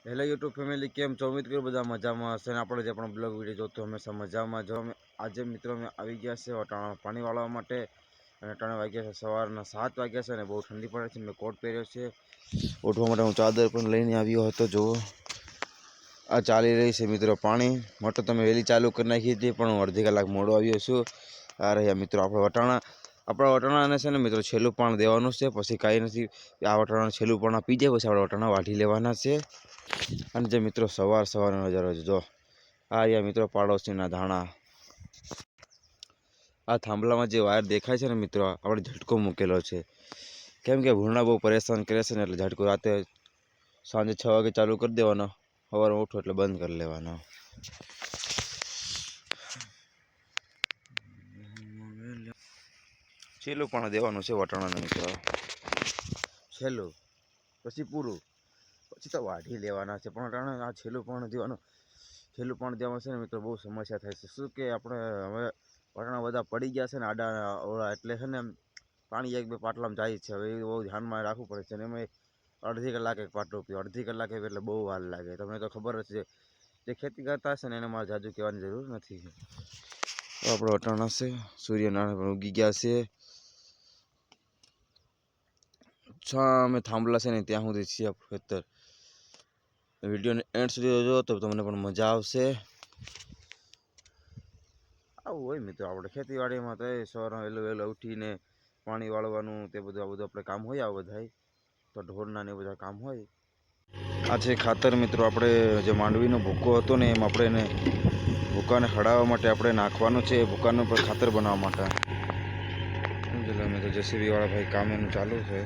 Hello YouTube family, કેમ છો? ઉમ્મીદ કરું બધા મજામાં હશે ને આપણે જે પણ બ્લોગ વિડીયો જોતો હંમેશા મજામાં જો. આજે મિત્રો અમે આવી ગયા છે વટાણા પાણી વાળવા માટે અને ત્રણ વાગ્યા છે, સવારના 7 વાગ્યા છે અને બહુ ઠંડી પડે છે. મેં કોટ પહેર્યો છે, ઉઠવા માટે હું ચાદર પણ લઈને આવ્યો હતો. જુઓ આ ચાલી રહી છે મિત્રો પાણી. મોટર તમે વહેલી ચાલુ કરી નાખી હતી પણ હું અડધી કલાક મોડો આવ્યો છું. આ રહ્યા મિત્રો આપણા વટાણાને છે ને મિત્રો છેલ્લું પાણ દેવાનું છે, પછી કાંઈ નથી. આ વટાણા છેલ્લું પાણ પી જાય પછી આપણે વટાણા વાઢી લેવાના છે. અને જે મિત્રો સવારનો નજારો છે, જો આ રહ્યા મિત્રો પાડોશીના ધાણા. આ થાંભલામાં જે વાયર દેખાય છે ને મિત્રો, આપણે ઝટકો મૂકેલો છે, કેમ કે ભૂરણા બહુ પરેશાન કરે છે ને, એટલે ઝટકો રાતે સાંજે 6 વાગે ચાલુ કરી દેવાનો, સવારમાં ઉઠો એટલે બંધ કરી લેવાનો. છેલ્લું પણ દેવાનું છે વટાણાના મિત્રો, છેલ્લું પછી પૂરું, પછી તો વાઢી લેવાના છે. પણ વટાણા આ છેલ્લું પણ દેવાનું, છેલ્લું પણ દેવાનું છે ને મિત્રો. બહુ સમસ્યા થાય છે. શું કે આપણે હવે વટાણા બધા પડી ગયા છે ને આડા ઓળા, એટલે છે ને પાણી 1-2 પાટલામાં જાય છે. હવે એ બહુ ધ્યાનમાં રાખવું પડે છે. અને એમાં અડધી કલાકે એક પાટલું પીવું, અડધી કલાકે એટલે બહુ વાર લાગે. તમને તો ખબર જ છે, જે ખેતી કરતા હશે ને એને મારે જાજુ કહેવાની જરૂર નથી. આપણે વટાણા છે, સૂર્યનારાયણ પણ ઉગી ગયા છે. અમે થાંભલા છે ને ત્યાં સુધી છીએ ખેતર. વિડીયોને એન્ડ સુધી જોજો તો તમને પણ મજા આવશે. આવું હોય મિત્રો આપણે ખેતીવાડીમાં, તો એ સવારમાં વહેલો ઉઠીને પાણી વાળવાનું, તે બધું આ બધું આપણે કામ હોય. આ બધા તો ઢોરના ને બધા કામ હોય. આ છે ખાતર મિત્રો. આપણે જે માંડવીનો ભૂકો હતો ને, એમ આપણે એને ભૂકાને હડાવવા માટે આપણે નાખવાનું છે. ભૂકાનું પર ખાતર બનાવવા માટે સમજી લો મિત્રો. જેસીબી વાળા ભાઈ કામ એનું ચાલુ છે.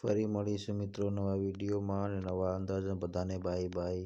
ફરી મળીશું મિત્રો નવા વિડીયોમાં અને નવા અંદાજમાં. બધાને બાય બાય.